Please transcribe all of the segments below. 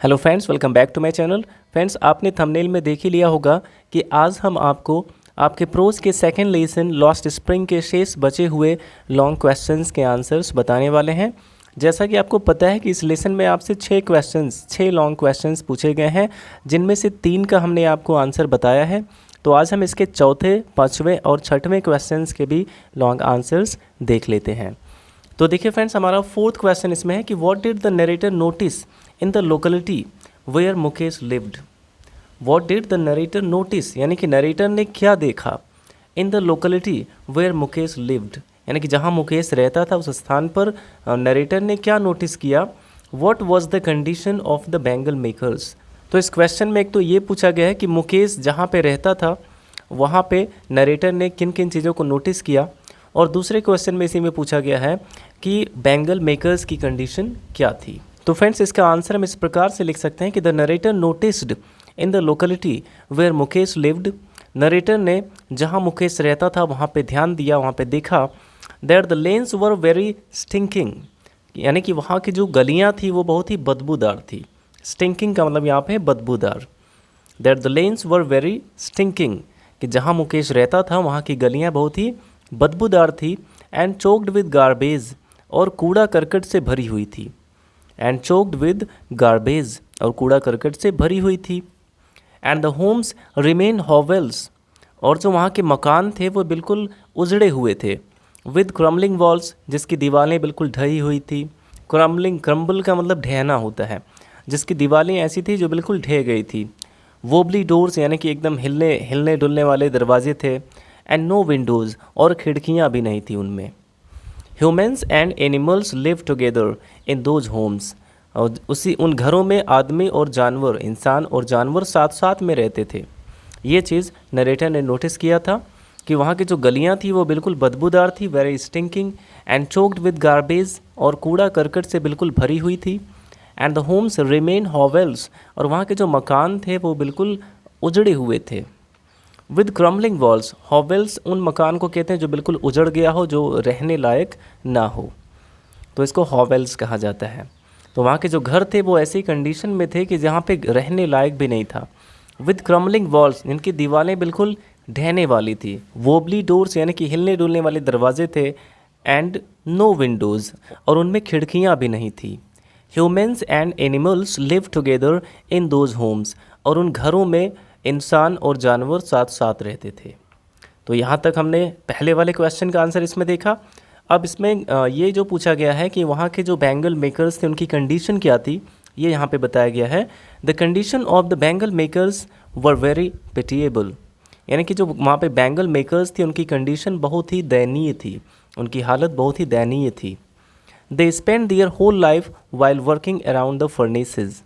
Hello friends, welcome back to my channel. Friends, आपने thumbnail में देख ही लिया होगा कि आज हम आपको आपके प्रोज के सेकंड लेसन लॉस्ट स्प्रिंग के शेष बचे हुए लॉन्ग क्वेश्चंस के आंसर्स बताने वाले हैं। जैसा कि आपको पता है कि इस लेसन में आपसे 6 लॉन्ग क्वेश्चंस पूछे गए हैं, जिनमें से 3 का हमने आपको आंसर बताया है। तो आज हम इसके चौथे, पाँचवें और छठवें क्वेश्चंस के भी लॉन्ग आंसर्स देख लेते हैं। तो देखिए फ्रेंड्स, हमारा फोर्थ क्वेश्चन इसमें है कि what did the narrator notice in the locality where Mukesh lived. What did the narrator notice, यानी कि नरेटर ने क्या देखा in the locality where Mukesh lived, यानी कि जहाँ मुकेश रहता था उस स्थान पर नरेटर ने क्या नोटिस किया। What was the condition of the bangle makers. तो इस क्वेश्चन में एक तो ये पूछा गया है कि मुकेश जहाँ पे रहता था वहाँ पे नरेटर ने किन किन चीज़ों को नोटिस किया, और दूसरे क्वेश्चन में इसी में पूछा गया है कि बैंगल मेकर्स की कंडीशन क्या थी। तो फ्रेंड्स, इसका आंसर हम इस प्रकार से लिख सकते हैं कि the narrator noticed in the locality where Mukesh lived. Narrator ने जहाँ मुकेश रहता था वहाँ पे ध्यान दिया, वहाँ पे देखा that the lens were very stinking, यानी कि वहाँ की जो गलियाँ थी वो बहुत ही बदबूदार थी। स्टिंकिंग का मतलब यहाँ पे बदबूदार। That the lens were very stinking, कि जहाँ मुकेश रहता था वहाँ की गलियाँ बहुत ही बदबूदार थी। एंड चोक्ड विद गार्बेज, और कूड़ा करकट से भरी हुई थी। एंड चोक्ड विद गार्बेज, और कूड़ा करकट से भरी हुई थी। And the homes remain Havells, और जो वहाँ के मकान थे वो बिल्कुल उजड़े हुए थे। विद क्रम्बलिंग वॉल्स, जिसकी दीवारें बिल्कुल ढही हुई थी। क्रम्बल का मतलब ढहना होता है, जिसकी दीवारें ऐसी थी जो बिल्कुल ढह गई थी। वोबली डोर्स, यानी कि एकदम हिलने डुलने वाले दरवाजे थे। एंड नो विंडोज़, और खिड़कियाँ भी नहीं थी उनमें। Humans and animals live together in those homes, और उन घरों में आदमी और जानवर, इंसान और जानवर साथ साथ में रहते थे। ये चीज़ नरेटर ने नोटिस किया था कि वहाँ की जो गलियाँ थी वो बिल्कुल बदबूदार थी, very stinking. And choked with garbage, और कूड़ा करकट से बिल्कुल भरी हुई थी। And the homes remain Havells, और वहाँ के जो मकान थे वो बिल्कुल उजड़े हुए थे। विद क्रम्बलिंग वॉल्स, हॉवेल्स उन मकान को कहते हैं जो बिल्कुल उजड़ गया हो, जो रहने लायक ना हो, तो इसको हॉवेल्स कहा जाता है। तो वहाँ के जो घर थे वो ऐसी कंडीशन में थे कि जहाँ पे रहने लायक भी नहीं था। विद क्रम्बलिंग वॉल्स, इनकी दीवारें बिल्कुल ढहने वाली थी। वोबली डोर्स, यानी कि हिलने डुलने वाले दरवाजे थे। एंड नो विंडोज़, और उनमें खिड़कियाँ भी नहीं थी। Humans and animals live together in those homes, और उन घरों में इंसान और जानवर साथ साथ रहते थे। तो यहाँ तक हमने पहले वाले क्वेश्चन का आंसर इसमें देखा। अब इसमें ये जो पूछा गया है कि वहाँ के जो बैंगल मेकर्स थे उनकी कंडीशन क्या थी, ये यहाँ पे बताया गया है। The condition of the bangle makers were very pitiable, यानी कि जो वहाँ पे बैंगल मेकर्स थे उनकी कंडीशन बहुत ही दयनीय थी, उनकी हालत बहुत ही दयनीय थी। They spend their whole life while working around the furnaces,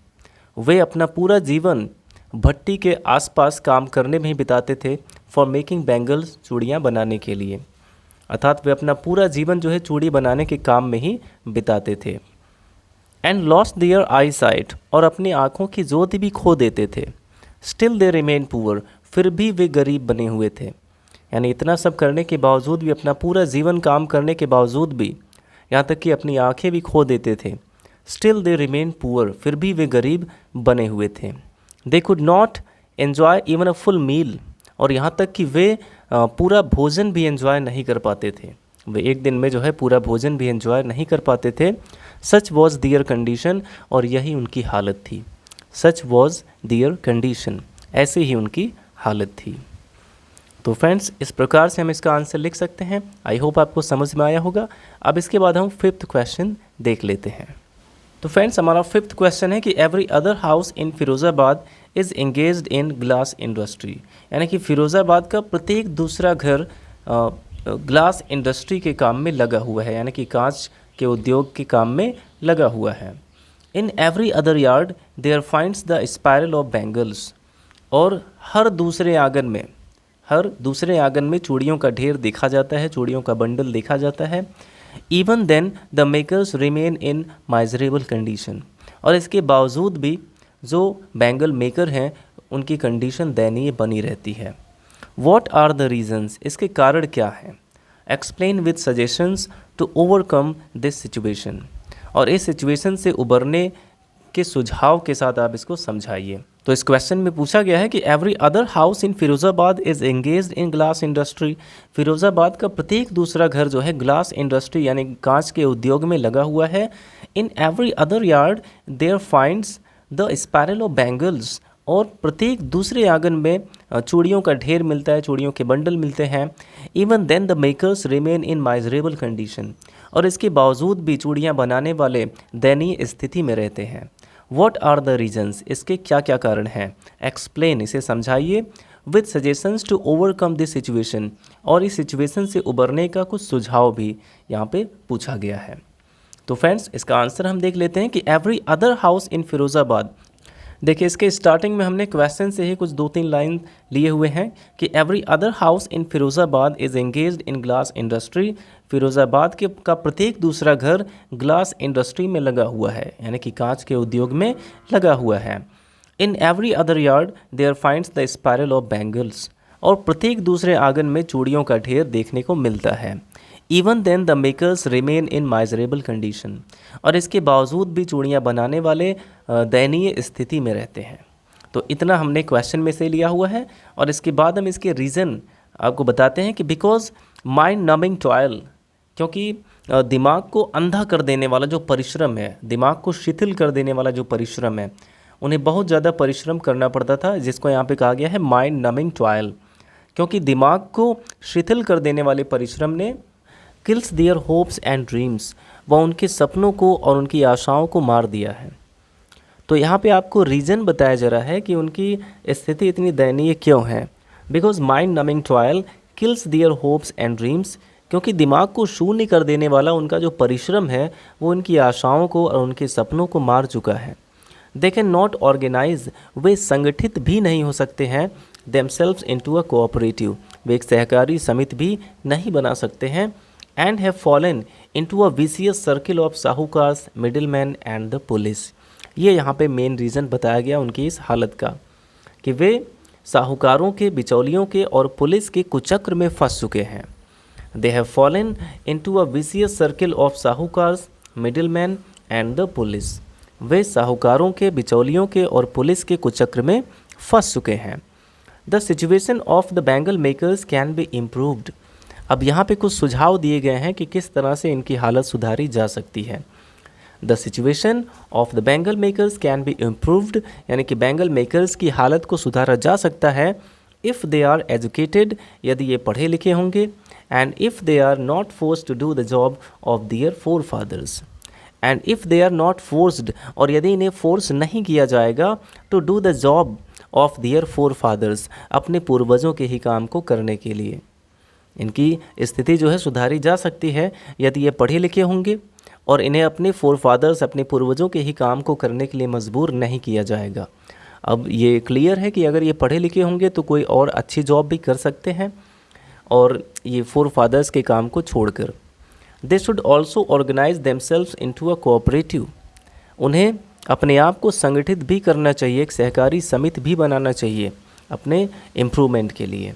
वे अपना पूरा जीवन भट्टी के आसपास काम करने में ही बिताते थे। फॉर मेकिंग बैंगल्स, चूड़ियाँ बनाने के लिए, अर्थात वे अपना पूरा जीवन जो है चूड़ी बनाने के काम में ही बिताते थे। And lost their eyesight, और अपनी आँखों की ज्योति भी खो देते थे। स्टिल दे रिमेन पुअर, फिर भी वे गरीब बने हुए थे, यानी इतना सब करने के बावजूद भी, अपना पूरा जीवन काम करने के बावजूद भी, यहाँ तक कि अपनी आँखें भी खो देते थे। स्टिल दे रिमेन पुअर, फिर भी वे गरीब बने हुए थे। They could not enjoy even a full meal, और यहाँ तक कि वे पूरा भोजन भी एंजॉय नहीं कर पाते थे। वे एक दिन में जो है पूरा भोजन भी एंजॉय नहीं कर पाते थे। सच वॉज दियर कंडीशन, और यही उनकी हालत थी। सच वॉज दियर कंडीशन, ऐसे ही उनकी हालत थी। तो फ्रेंड्स, इस प्रकार से हम इसका आंसर लिख सकते हैं। आई होप आपको समझ में आया होगा। अब इसके बाद हम फिफ्थ क्वेश्चन देख लेते हैं। तो फ्रेंड्स, हमारा फिफ्थ क्वेश्चन है कि every other house in Firozabad is engaged in glass industry, यानी कि फिरोज़ाबाद का प्रत्येक दूसरा घर ग्लास इंडस्ट्री के काम में लगा हुआ है, यानी कि कांच के उद्योग के काम में लगा हुआ है। In every other yard there finds the spiral of bangles, और हर दूसरे आंगन में चूड़ियों का ढेर देखा जाता है, चूड़ियों का बंडल देखा जाता है। Even then the makers remain in miserable condition, और इसके बावजूद भी जो बैंगल मेकर हैं उनकी कंडीशन दयनीय बनी रहती है। वॉट आर द रीजन्स, इसके कारण क्या हैं। Explain with suggestions to overcome this situation, और इस सिचुएशन से उबरने आपके सुझाव के साथ आप इसको समझाइए। तो इस क्वेश्चन में पूछा गया है कि every other house in Firozabad is engaged in glass industry. Firozabad का प्रत्येक दूसरा घर जो है ग्लास इंडस्ट्री यानी कांच के उद्योग में लगा हुआ है। In every other yard there finds the spiral of bangles, और प्रत्येक दूसरे आंगन में चूड़ियों का ढेर मिलता है, चूड़ियों के बंडल मिलते हैं। Even then the makers remain in miserable condition, और इसके बावजूद भी चूड़ियाँ बनाने वाले दयनीय स्थिति में रहते हैं। व्हाट आर द रीजन्स, इसके क्या क्या कारण हैं। एक्सप्लेन, इसे समझाइए। With suggestions to overcome this situation, और इस सिचुएशन से उबरने का कुछ सुझाव भी यहाँ पे पूछा गया है। तो फ्रेंड्स, इसका आंसर हम देख लेते हैं कि every other house in Firozabad. देखिए, इसके स्टार्टिंग में हमने क्वेश्चन से ही कुछ 2-3 लाइन लिए हुए हैं कि every other house in Firozabad is engaged in glass industry. Firozabad के का प्रत्येक दूसरा घर ग्लास इंडस्ट्री में लगा हुआ है, यानी कि कांच के उद्योग में लगा हुआ है। In every other yard there finds the spiral of bangles, और प्रत्येक दूसरे आंगन में चूड़ियों का ढेर देखने को मिलता है। Even then the makers remain in miserable condition, और इसके बावजूद भी चूड़ियाँ बनाने वाले दयनीय स्थिति में रहते हैं। तो इतना हमने क्वेश्चन में से लिया हुआ है, और इसके बाद हम इसके रीज़न आपको बताते हैं कि बिकॉज माइंड नमिंग टॉयल, क्योंकि दिमाग को अंधा कर देने वाला जो परिश्रम है, दिमाग को शिथिल कर देने वाला जो परिश्रम है, उन्हें बहुत ज़्यादा परिश्रम करना पड़ता था, जिसको यहाँ पे कहा गया है माइंड नमिंग टॉयल। क्योंकि दिमाग को शिथिल कर देने वाले परिश्रम ने kills their hopes and dreams, वह उनके सपनों को और उनकी आशाओं को मार दिया है। तो यहाँ पे आपको रीज़न बताया जा रहा है कि उनकी स्थिति इतनी दयनीय क्यों है। Because mind numbing toil kills their hopes and dreams, क्योंकि दिमाग को शून्य कर देने वाला उनका जो परिश्रम है वो उनकी आशाओं को और उनके सपनों को मार चुका है। दे कैन नॉट ऑर्गेनाइज, वे संगठित भी नहीं हो सकते हैं। देमसेल्व्स इनटू अ कोऑपरेटिव, वे एक सहकारी समिति भी नहीं बना सकते हैं। And have fallen into a vicious circle of sahukars, middleman and the police. ये यहाँ पे मेन रीज़न बताया गया उनकी इस हालत का कि वे साहूकारों के, बिचौलियों के और पुलिस के कुचक्र में फंस चुके हैं। They have fallen into a vicious circle of sahukars, middleman and the police, वे साहूकारों के, बिचौलियों के और पुलिस के कुचक्र में फंस चुके हैं। The situation of the bangle makers can be improved, अब यहाँ पे कुछ सुझाव दिए गए हैं कि किस तरह से इनकी हालत सुधारी जा सकती है। The situation of the bangle makers can be improved, यानी कि बैंगल मेकर्स की हालत को सुधारा जा सकता है इफ़ दे आर एजुकेटेड, यदि ये पढ़े लिखे होंगे, and if they are not forced to do the job of their forefathers, and if they are not forced, और यदि इन्हें फोर्स नहीं किया जाएगा to do the job of their forefathers, अपने पूर्वजों के ही काम को करने के लिए। इनकी स्थिति जो है सुधारी जा सकती है यदि ये पढ़े लिखे होंगे और इन्हें अपने फोर फादर्स, अपने पूर्वजों के ही काम को करने के लिए मजबूर नहीं किया जाएगा। अब ये क्लियर है कि अगर ये पढ़े लिखे होंगे तो कोई और अच्छी जॉब भी कर सकते हैं, और ये फोर फादर्स के काम को छोड़कर। They should also organise themselves into a cooperative, उन्हें अपने आप को संगठित भी करना चाहिए, एक सहकारी समिति भी बनाना चाहिए अपने इम्प्रूवमेंट के लिए।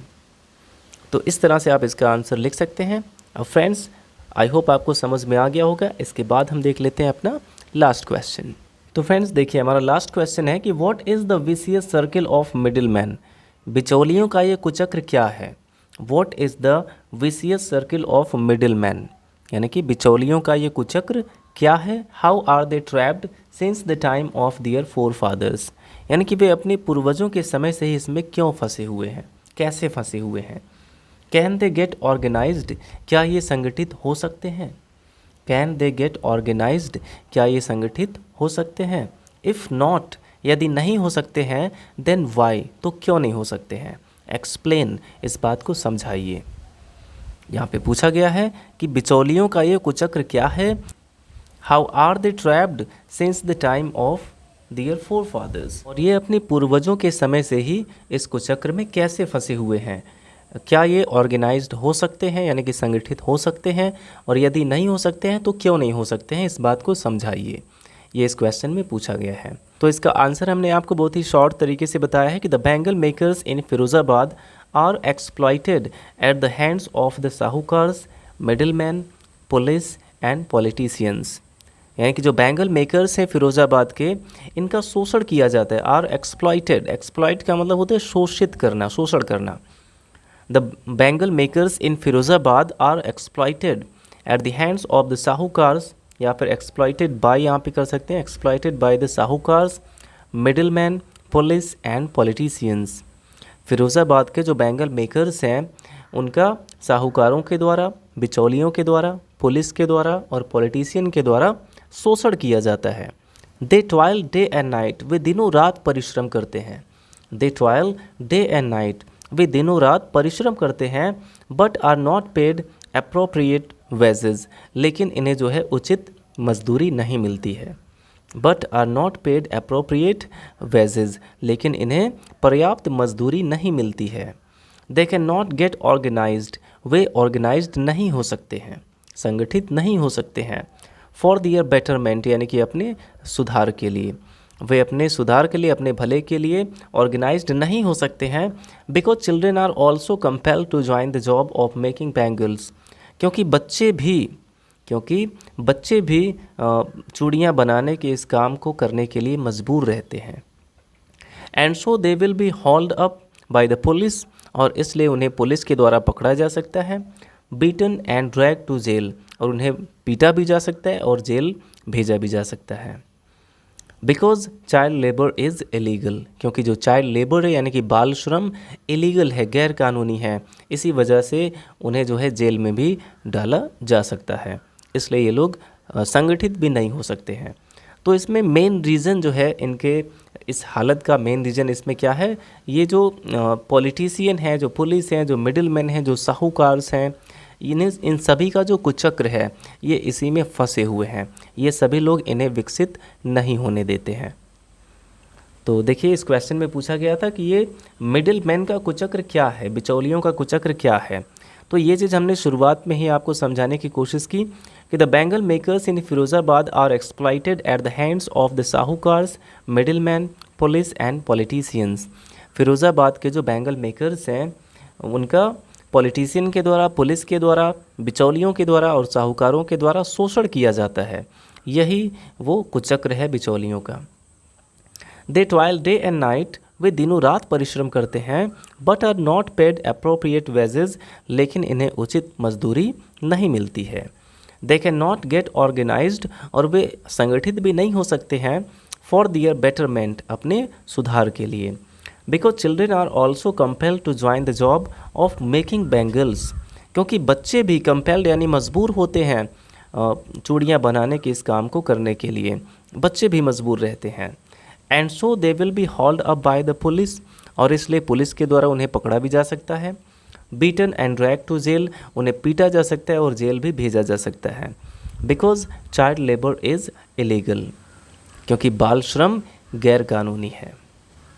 तो इस तरह से आप इसका आंसर लिख सकते हैं। अब फ्रेंड्स, आई होप आपको समझ में आ गया होगा। इसके बाद हम देख लेते हैं अपना लास्ट क्वेश्चन। तो फ्रेंड्स देखिए, हमारा लास्ट क्वेश्चन है कि what is the vicious circle of middle man, बिचौलियों का ये कुचक्र क्या है। What is the vicious circle of middle man, यानी कि बिचौलियों का ये कुचक्र क्या है। How are they trapped since the time of their forefathers, यानी कि वे अपने पूर्वजों के समय से ही इसमें क्यों फंसे हुए हैं, कैसे फंसे हुए हैं। कैन दे गेट ऑर्गेनाइज्ड, क्या ये संगठित हो सकते हैं। कैन दे गेट ऑर्गेनाइज्ड, क्या ये संगठित हो सकते हैं। इफ़ नॉट, यदि नहीं हो सकते हैं, देन वाई, तो क्यों नहीं हो सकते हैं। एक्सप्लेन, इस बात को समझाइए। यहाँ पे पूछा गया है कि बिचौलियों का ये कुचक्र क्या है। How are they trapped since the time of their forefathers, और ये अपने पूर्वजों के समय से ही इस कुचक्र में कैसे फंसे हुए हैं। क्या ये ऑर्गेनाइज्ड हो सकते हैं, यानी कि संगठित हो सकते हैं, और यदि नहीं हो सकते हैं तो क्यों नहीं हो सकते हैं, इस बात को समझाइए। ये इस क्वेश्चन में पूछा गया है। तो इसका आंसर हमने आपको बहुत ही शॉर्ट तरीके से बताया है कि the bangle makers in Firozabad are exploited at the hands of the sahukars, middleman, police and politicians, यानी कि जो बैंगल मेकर्स हैं फिरोज़ाबाद के, इनका शोषण किया जाता है। आर एक्सप्लॉइटेड, एक्सप्लॉइट का मतलब होता है शोषित करना, शोषण करना। The bangle makers in Firozabad are exploited at the hands of the sahukars, या फिर एक्सप्लॉइटेड बाय यहाँ पे कर सकते हैं, exploited by the sahukars, middleman, police and politicians. Firozabad के जो बैंगल मेकर्स हैं उनका साहूकारों के द्वारा, बिचौलियों के द्वारा, पुलिस के द्वारा और पॉलिटिशियन के द्वारा शोषण किया जाता है। They toil day and night, वे दिनों रात परिश्रम करते हैं। They toil day and night, वे दिनों रात परिश्रम करते हैं। But are not paid appropriate wages, लेकिन इन्हें जो है उचित मजदूरी नहीं मिलती है। But are not paid appropriate wages, लेकिन इन्हें पर्याप्त मजदूरी नहीं मिलती है। They can not get organised, वे ऑर्गेनाइज्ड नहीं हो सकते हैं, संगठित नहीं हो सकते हैं। फॉर दियर बेटरमेंट, यानी कि अपने सुधार के लिए, वे अपने सुधार के लिए, अपने भले के लिए ऑर्गेनाइज्ड नहीं हो सकते हैं। Because children are also compelled to join the job of making bangles, क्योंकि बच्चे भी चूड़ियाँ बनाने के इस काम को करने के लिए मजबूर रहते हैं। And so they will be hold up by the police, और इसलिए उन्हें पुलिस के द्वारा पकड़ा जा सकता है। Beaten and drag to jail, और उन्हें पीटा भी जा सकता है और जेल भेजा भी जा सकता है। Because child labour is illegal, क्योंकि जो चाइल्ड लेबर है यानी कि बाल श्रम इलीगल है, गैर कानूनी है, इसी वजह से उन्हें जो है जेल में भी डाला जा सकता है। इसलिए ये लोग संगठित भी नहीं हो सकते हैं। तो इसमें मेन रीज़न जो है इनके इस हालत का मेन रीज़न इसमें क्या है, ये जो पॉलिटिशियन है, जो पुलिस हैं, जो मिडिलमैन हैं, जो साहूकार्स हैं, इन सभी का जो कुचक्र है ये इसी में फंसे हुए हैं। ये सभी लोग इन्हें विकसित नहीं होने देते हैं। तो देखिए इस क्वेश्चन में पूछा गया था कि ये मिडिलमैन का कुचक्र क्या है, बिचौलियों का कुचक्र क्या है। तो ये चीज़ हमने शुरुआत में ही आपको समझाने की कोशिश की कि the bangle makers in Firozabad are exploited at the hands of the sahukars, middleman, police and politicians. Firozabad के जो बैंगल मेकर्स हैं उनका पॉलिटिशियन के द्वारा, पुलिस के द्वारा, बिचौलियों के द्वारा और साहूकारों के द्वारा शोषण किया जाता है। यही वो कुचक्र है बिचौलियों का। They toil day and night, वे दिनों रात परिश्रम करते हैं। But are not paid appropriate wages, लेकिन इन्हें उचित मजदूरी नहीं मिलती है। They can not get organised, और वे संगठित भी नहीं हो सकते हैं। फॉर दियर बेटरमेंट, अपने सुधार के लिए। Because children are also compelled to join the job of making bangles, क्योंकि बच्चे भी कंपेल्ड यानी मजबूर होते हैं चूड़ियाँ बनाने के इस काम को करने के लिए, बच्चे भी मजबूर रहते हैं। And so they will be hold up by the police, और इसलिए पुलिस के द्वारा उन्हें पकड़ा भी जा सकता है। Beaten and drag to jail, उन्हें पीटा जा सकता है और जेल भी भेजा जा सकता है। Because child labour is illegal, क्योंकि बाल श्रम गैर कानूनी है।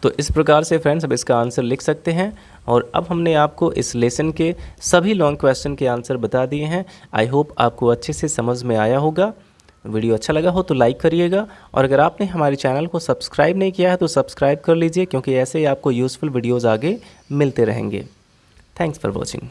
तो इस प्रकार से फ्रेंड्स अब इसका आंसर लिख सकते हैं। और अब हमने आपको इस लेसन के सभी लॉन्ग क्वेश्चन के आंसर बता दिए हैं। आई होप आपको अच्छे से समझ में आया होगा। वीडियो अच्छा लगा हो तो लाइक करिएगा, और अगर आपने हमारे चैनल को सब्सक्राइब नहीं किया है तो सब्सक्राइब कर लीजिए, क्योंकि ऐसे ही आपको यूज़फुल वीडियोज़ आगे मिलते रहेंगे। Thanks for watching.